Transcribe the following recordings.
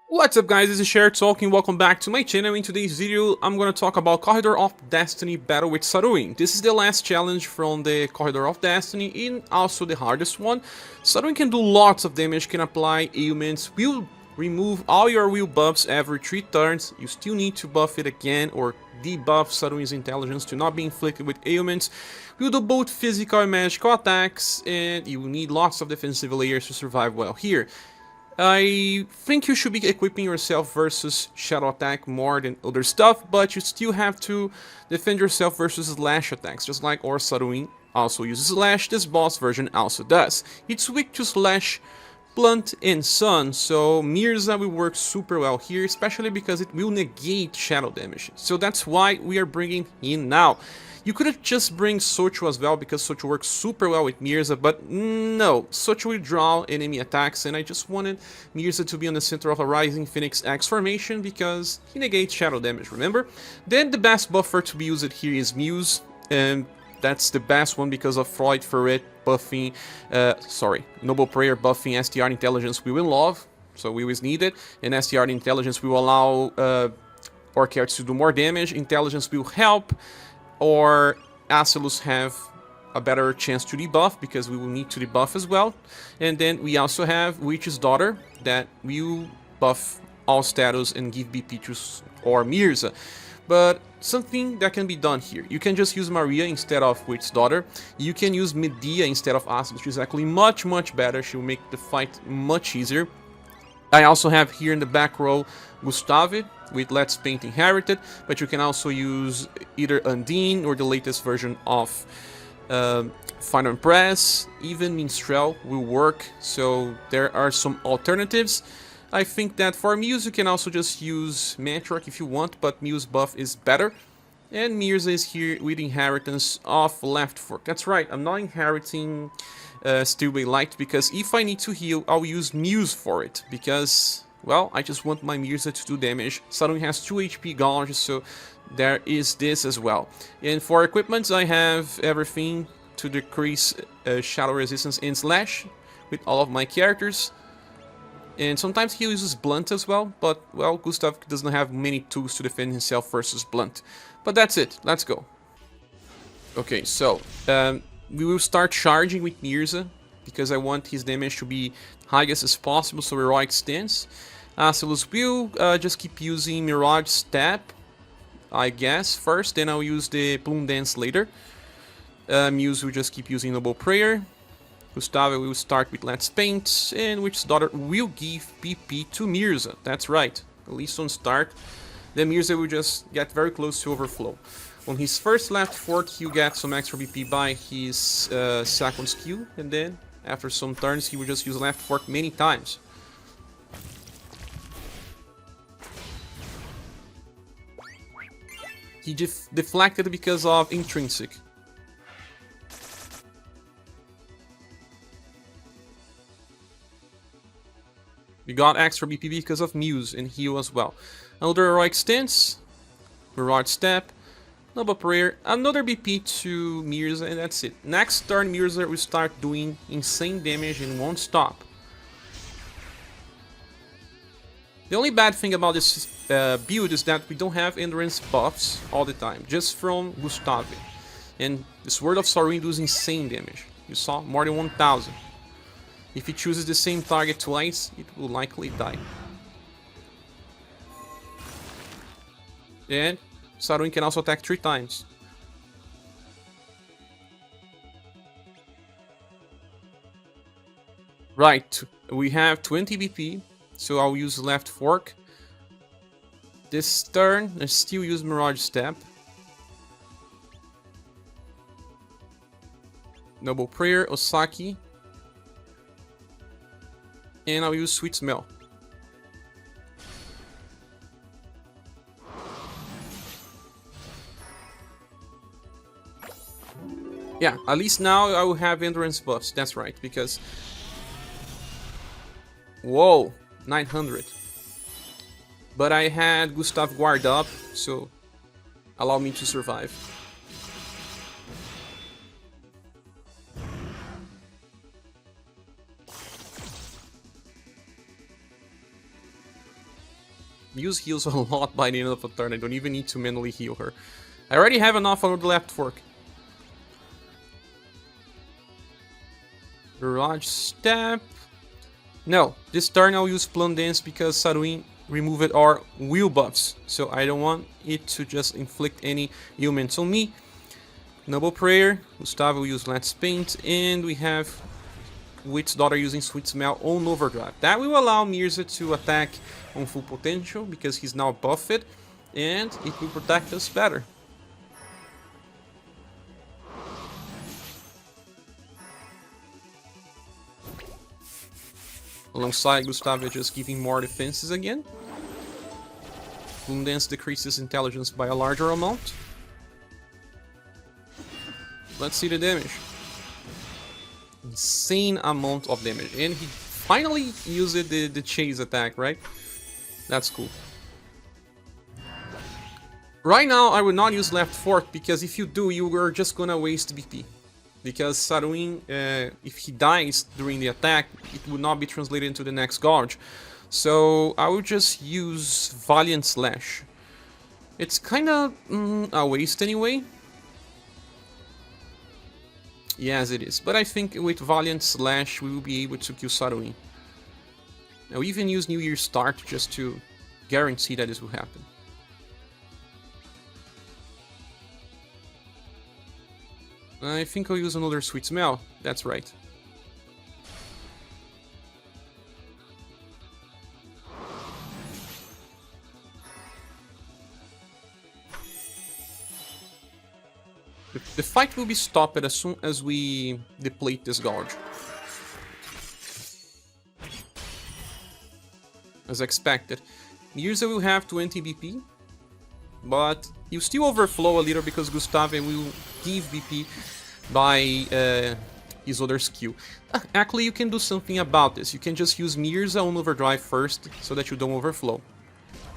What's up guys, this is Cher talking, welcome back to my channel. In today's video, I'm gonna talk about Corridor of Destiny battle with Saruin. This is the last challenge from the Corridor of Destiny and also the hardest one. Saruin can do lots of damage, can apply ailments, will remove all your will buffs every 3 turns. You still need to buff it again or debuff Saruin's intelligence to not be inflicted with ailments. Will do both physical and magical attacks, and you will need lots of defensive layers to survive well here. I think you should be equipping yourself versus Shadow Attack more than other stuff, but you still have to defend yourself versus Slash attacks, just like our Saruin also uses Slash, this boss version also does. It's weak to Slash, Blunt, and Sun, so Mirsa will work super well here, especially because it will negate shadow damage. So that's why we are bringing in now. You could just bring Socho as well, because Socho works super well with Mirsa, but no, Socho will draw enemy attacks, and I just wanted Mirsa to be on the center of a Rising Phoenix X formation, because he negates shadow damage, remember? Then the best buffer to be used here is Muse, and that's the best one because of Freud Ferret buffing, Noble Prayer buffing STR Intelligence we will love, so we always need it, and STR Intelligence will allow our characters to do more damage, Intelligence will help, or Asellus have a better chance to debuff, because we will need to debuff as well. And then we also have Witch's Daughter, that will buff all status and give BP to or Mirsa. But something that can be done here. You can just use Maria instead of Witch's Daughter. You can use Medea instead of Asellus, which is actually much better. She will make the fight much easier. I also have here in the back row Gustave with Let's Paint Inherited, but you can also use either Undine or the latest version of Final Press. Even Minstrel will work, so there are some alternatives. I think that for Muse you can also just use Matriarch if you want, but Muse buff is better. And Mirsa is here with Inheritance of Left Fork. That's right, I'm not inheriting Steelway Light, because if I need to heal, I'll use Muse for it, because, well, I just want my Mirsa to do damage. Saruin has 2 HP gauge, so there is this as well. And for equipments, I have everything to decrease shadow resistance and slash with all of my characters. And sometimes he uses Blunt as well, but, well, Gustave doesn't have many tools to defend himself versus Blunt. But that's it, let's go. Okay, so we will start charging with Mirsa, because I want his damage to be highest as possible, so Heroic Stance. Asellus will just keep using Mirage Step, I guess, first, then I'll use the Plume Dance later. Muse will just keep using Noble Prayer. Gustave will start with Let's Paint, and Witch's Daughter will give PP to Mirsa, that's right, at least on start. Then Mirsa will just get very close to Overflow. On his first left fork, he'll get some extra BP by his second skill, and then after some turns, he will just use left fork many times. He deflected because of Intrinsic. We got extra BP because of Muse and heal as well. Another Heroic Stance, Mirage Step, Noble Prayer, another BP to Mirsa, and that's it. Next turn, Mirsa will start doing insane damage and won't stop. The only bad thing about this build is that we don't have endurance buffs all the time, just from Gustave. And the Sword of Saruin does insane damage. You saw, more than 1000. If he chooses the same target twice, it will likely die. And Saruin can also attack 3 times. Right, we have 20 BP, so I'll use left fork. This turn, I still use Mirage Step. Noble Prayer, Osaki. And I'll use Sweet Smell. Yeah, at least now I will have endurance buffs, that's right, because... Whoa, 900. But I had Gustave guard up, so allow me to survive. Muse heals a lot by the end of the turn. I don't even need to manually heal her. I already have enough on the left fork. Mirage Step. No, this turn I'll use Plum Dance because Saruin removed our wheel buffs. So I don't want it to just inflict any ailments on me. Noble Prayer. Gustave will use Let's Paint. And we have Wit's Daughter using Sweet Smell on Overdrive. That will allow Mirsa to attack on full potential because he's now buffed. And it will protect us better. Alongside Gustave just giving more defenses again. Bloom Dance decreases intelligence by a larger amount. Let's see the damage. Insane amount of damage. And he finally used the chase attack, right? That's cool. Right now, I would not use left fork because if you do, you are just gonna waste BP. Because Saruin, if he dies during the attack, it would not be translated into the next gauge. So I would just use Valiant Slash. It's kinda a waste anyway. Yes, it is. But I think with Valiant Slash, we will be able to kill Saruin. I'll even use New Year's Start just to guarantee that this will happen. I think I'll use another Sweet Smell. That's right. The fight will be stopped as soon as we deplete this gauge. As expected. Mirsa will have 20 BP, but you still overflow a little because Gustave will give BP by his other skill. Actually, you can do something about this. You can just use Mirsa on Overdrive first, so that you don't overflow.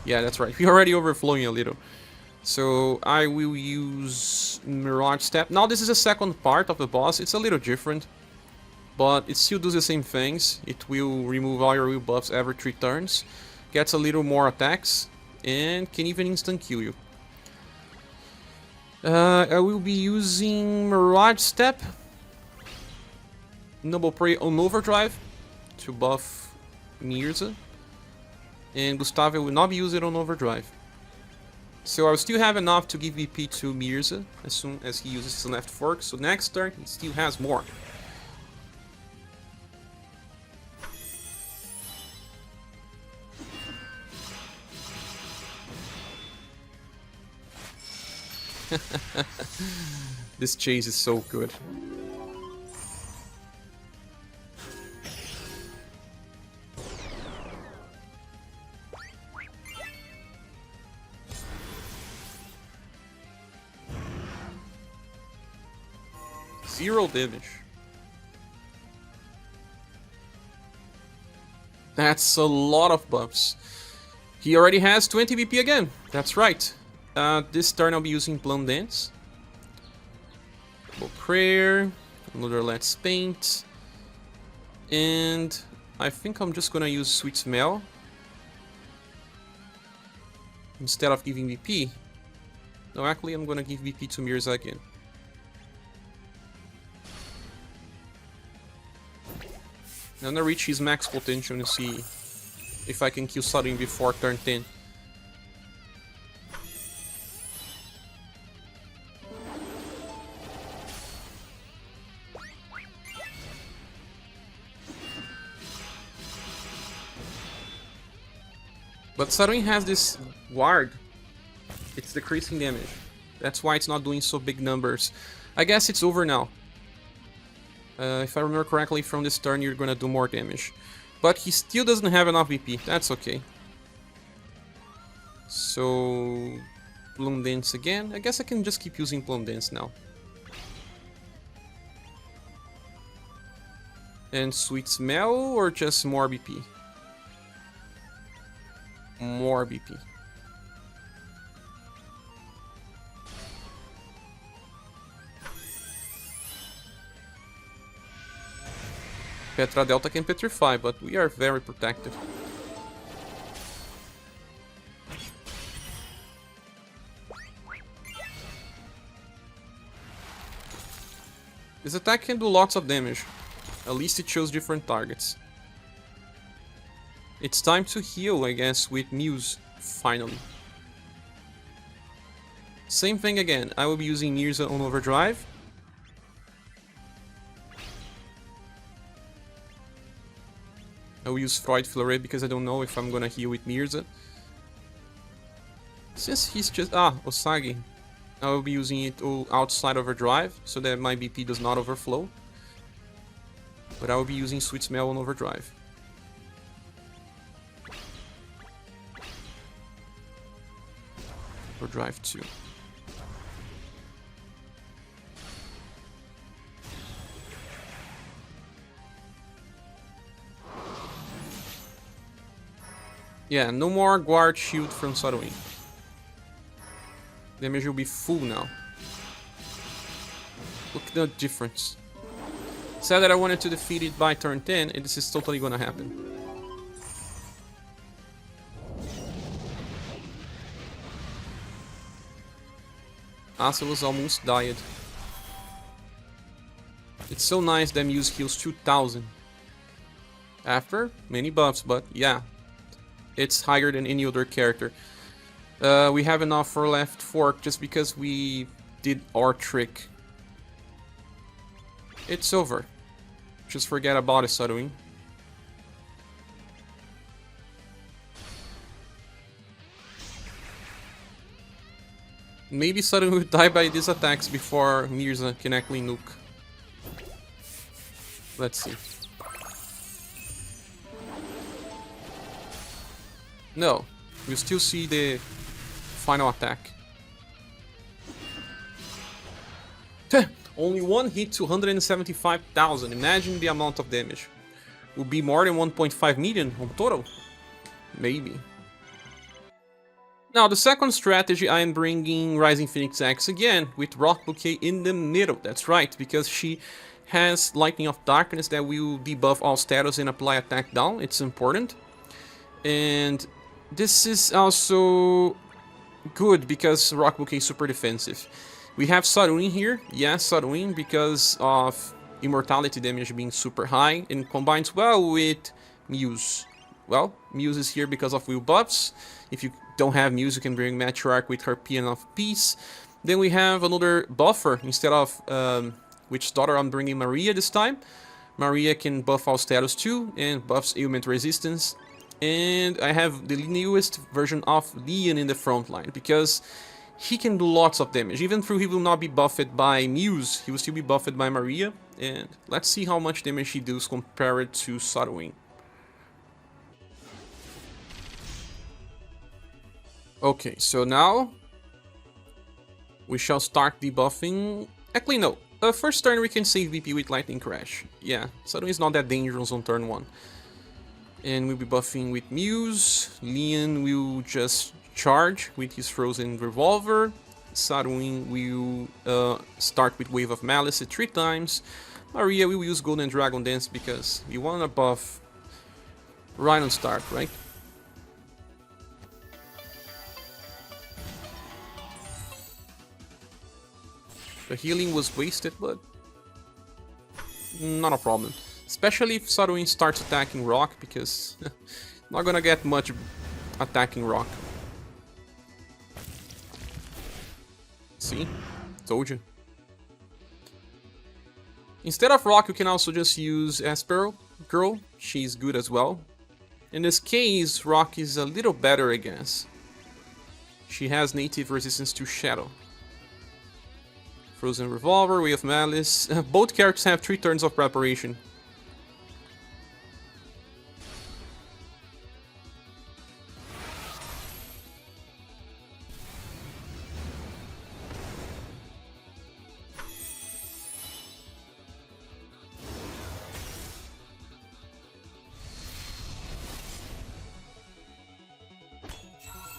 Yeah, that's right. We're already overflowing a little. So I will use Mirage Step. Now this is the second part of the boss. It's a little different, but it still does the same things. It will remove all your wheel buffs every 3 turns. Gets a little more attacks, and can even instant kill you. I will be using Mirage Step, Noble Prey on Overdrive to buff Mirsa, and Gustave will not be using it on Overdrive. So I will still have enough to give VP to Mirsa as soon as he uses his left fork, so next turn he still has more. This chase is so good. Zero damage. That's a lot of buffs. He already has 20 BP again. That's right. This turn I'll be using Plum Dance. Double Prayer. Another Let's Paint. And I think I'm just gonna use Sweet Smell instead of giving VP. No, actually I'm gonna give VP to Mirsa again. I'm gonna reach his max potential and see if I can kill Saruin before turn 10. But Saruin has this ward. It's decreasing damage. That's why it's not doing so big numbers. I guess it's over now. If I remember correctly, from this turn you're gonna do more damage. But he still doesn't have enough VP. That's okay. So... Plum Dance again. I guess I can just keep using Plum Dance now. And Sweet Smell or just more BP? More BP. Petra Delta can petrify, but we are very protected. This attack can do lots of damage. At least it shows different targets. It's time to heal, I guess, with Muse, finally. Same thing again, I will be using Mirsa on overdrive. I will use Freud Fleuret because I don't know if I'm gonna heal with Mirsa. Since he's just... Osagi. I will be using it outside overdrive, so that my BP does not overflow. But I will be using Sweet Smell on overdrive. Overdrive 2. Yeah, no more Guard Shield from Saruin. Damage will be full now. Look at the difference. Said that I wanted to defeat it by turn 10, and this is totally gonna happen. Asellus almost died. It's so nice that Muse heals 2000. After many buffs, but yeah. It's higher than any other character. We have enough for left fork just because we did our trick. It's over. Just forget about it, Saruin. Maybe Saruin will die by these attacks before Mirsa can actually nuke. Let's see. No, we still see the final attack. Only one hit, 275,000. Imagine the amount of damage. Will be more than 1.5 million on total? Maybe. Now, the second strategy, I am bringing Rising Phoenix X again, with Rocbouquet in the middle. That's right, because she has Lightning of Darkness that will debuff all status and apply attack down. It's important. And this is also good because Rocbouquet is super defensive. We have Saruin here. Yes, Saruin, because of immortality damage being super high and combines well with Muse. Well, Muse is here because of will buffs. If you don't have Muse, you can bring Matriarch with her Paean of Peace. Then we have another buffer. Instead of Witch's Daughter, I'm bringing Maria this time. Maria can buff all status too and buffs ailment resistance. And I have the newest version of Leon in the front line because he can do lots of damage. Even though he will not be buffed by Muse, he will still be buffed by Maria. And let's see how much damage he does compared to Saruin. Okay, so now we shall start debuffing. Actually, no. First turn we can save BP with Lightning Crash. Yeah, Saruin is not that dangerous on turn 1. And we'll be buffing with Muse. Leon will just charge with his Frozen Revolver. Saruin will start with Wave of Malice 3 times. Maria will use Golden Dragon Dance because we want to buff right on start, right? The healing was wasted, but not a problem. Especially if Saruin starts attacking Rock, because not gonna get much attacking Rock. See? Told you. Instead of Rock, you can also just use Esper Girl. She's good as well. In this case, Rock is a little better, I guess. She has native resistance to Shadow. Frozen Revolver, Way of Malice. Both characters have 3 turns of preparation.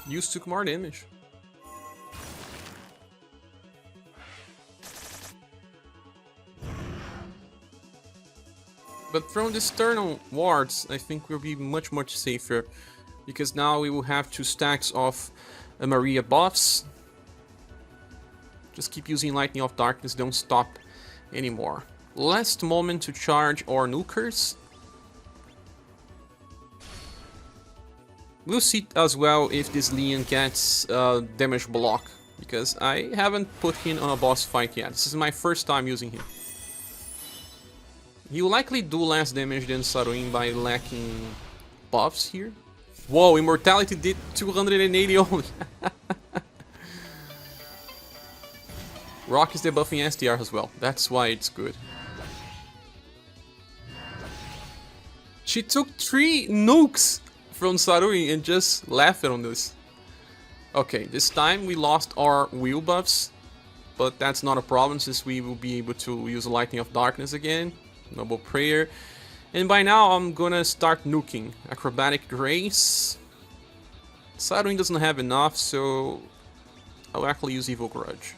Muse took more damage. But from this turn onwards, I think we'll be much safer. Because now we will have 2 stacks of Maria buffs. Just keep using Lightning of Darkness, don't stop anymore. Last moment to charge our nukers. We'll see as well if this Leon gets damage block, because I haven't put him on a boss fight yet. This is my first time using him. He'll likely do less damage than Saruin by lacking buffs here. Whoa, Immortality did 280 only. Rock is debuffing STR as well. That's why it's good. She took 3 nukes from Saruin and just laughed on this. Okay, this time we lost our wheel buffs, but that's not a problem since we will be able to use Lightning of Darkness again. Noble Prayer. And by now I'm gonna start nuking. Acrobatic Grace. Saruin doesn't have enough, so I'll actually use Evil Grudge.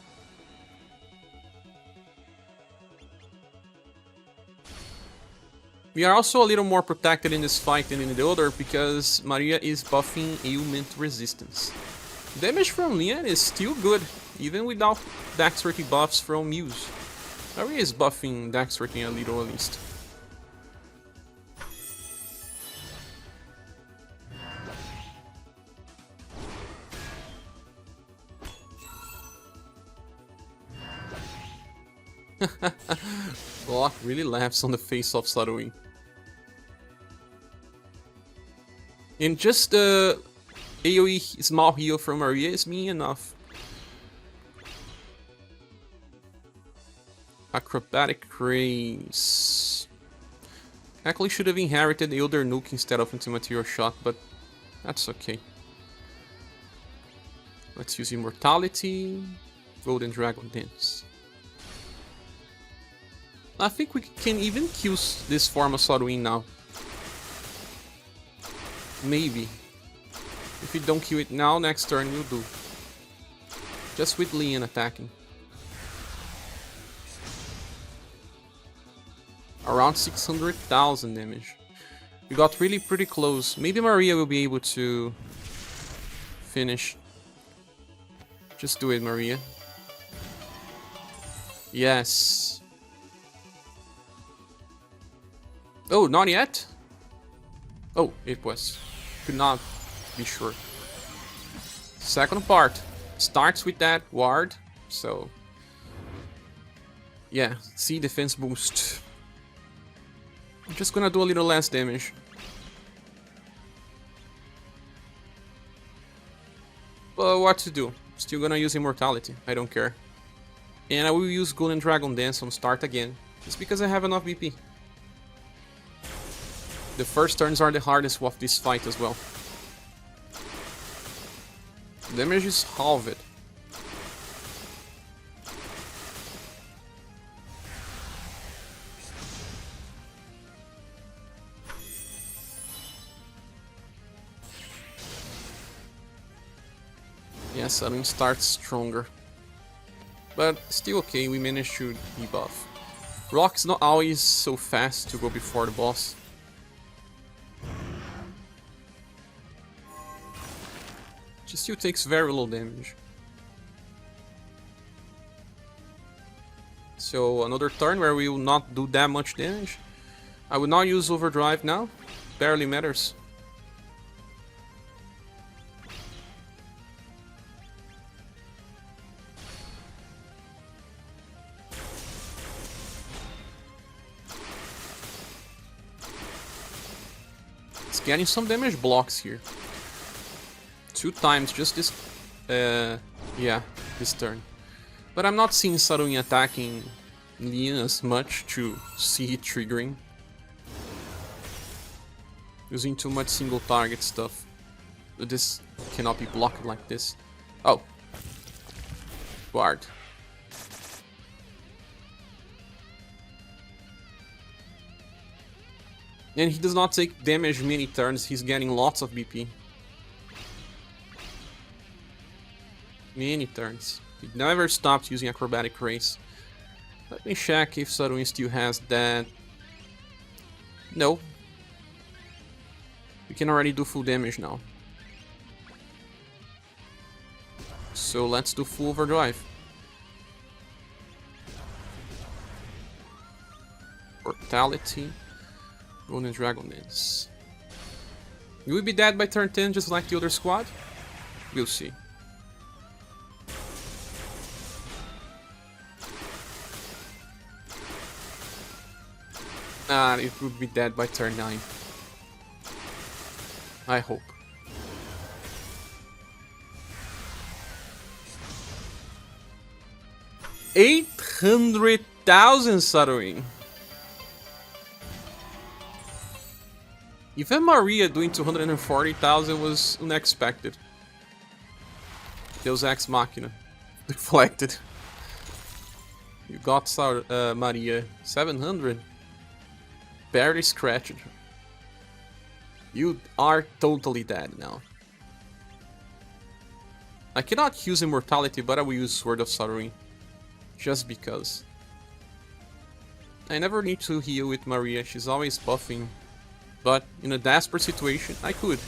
We are also a little more protected in this fight than in the other because Maria is buffing ailment resistance. Damage from Leon is still good, even without dexterity buffs from Muse. Maria is buffing dexterity a little at least. Block really laughs on the face of Saruin. And just the AoE small heal from Maria is me enough. Acrobatic Grace. Actually should have inherited the Elder Nuke instead of Anti-Material Shot, but that's okay. Let's use Immortality. Golden Dragon Dance. I think we can even kill this form of Saruin now. Maybe. If we don't kill it now, next turn we'll do. Just with Leon attacking. Around 600,000 damage. We got really pretty close. Maybe Maria will be able to finish. Just do it, Maria. Yes. Oh, not yet? Oh, it was. Could not be sure. Second part starts with that ward, so yeah, see defense boost. I'm just gonna do a little less damage. But what to do? Still gonna use Immortality, I don't care. And I will use Golden Dragon Dance on start again, just because I have enough BP. The first turns are the hardest of this fight as well. Damage is halved. Yeah, Saruin starts stronger. But still okay, we managed to debuff. Rock's not always so fast to go before the boss. She still takes very low damage. So another turn where we will not do that much damage. I will not use Overdrive now. Barely matters. It's getting some damage blocks here. 2 times just this, yeah, this turn. But I'm not seeing Saruin attacking Leon as much to see it triggering. Using too much single target stuff. This cannot be blocked like this. Oh. Guard. And he does not take damage many turns, he's getting lots of BP. Many turns. He never stopped using Acrobatic Race. Let me check if Saruin still has that. No. We can already do full damage now. So let's do full overdrive. Immortality. Golden Dragon Dance. You will be dead by turn 10 just like the other squad? We'll see. It will be dead by turn 9. I hope. $800,000 Saruin. Even Maria doing 240,000 was unexpected. Deus Ex Machina. Deflected. You got Maria 700. Barely scratched. You are totally dead now. I cannot use Immortality, but I will use Sword of Saruin. Just because. I never need to heal with Maria, she's always buffing. But in a desperate situation, I could.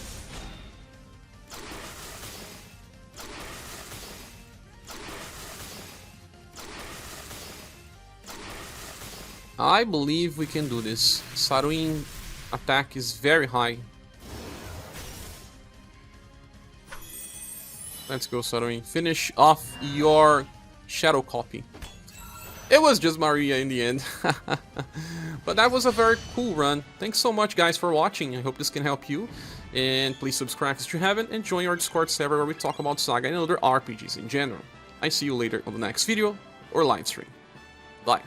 I believe we can do this. Saruin attack is very high. Let's go, Saruin. Finish off your shadow copy. It was just Maria in the end. But that was a very cool run. Thanks so much, guys, for watching. I hope this can help you. And please subscribe if you haven't, and join our Discord server where we talk about SaGa and other RPGs in general. I see you later on the next video or live stream. Bye.